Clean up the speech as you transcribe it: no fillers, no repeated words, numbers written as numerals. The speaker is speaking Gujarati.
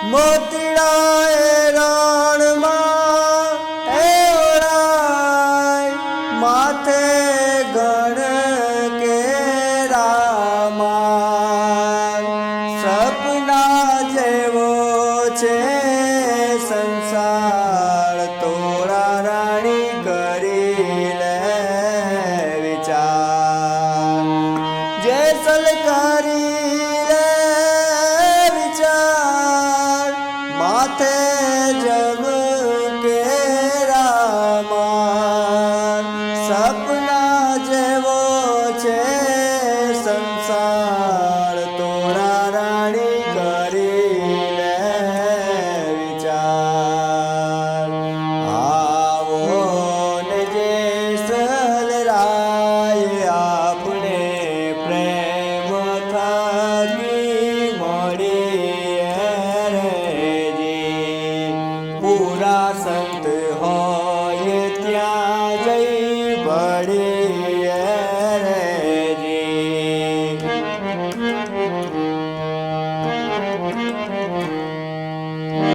મોતીડાએ રણમાં એવડાય માથે ગણ કેરામાં સપના જેવો છે સંસાર તોરા રાણી કરી લે વિચાર જેસલ કરી લે વિચાર માથે જમ કેરામાં સપના જેવો છે સંસાર તોરા રાણી કરી લે વિચાર આવો ને જેસલ રાય આપણે પ્રેમ થકી મળીએ રેજી પૂરા સંત હોય ત્યાં જઈ ભળીએ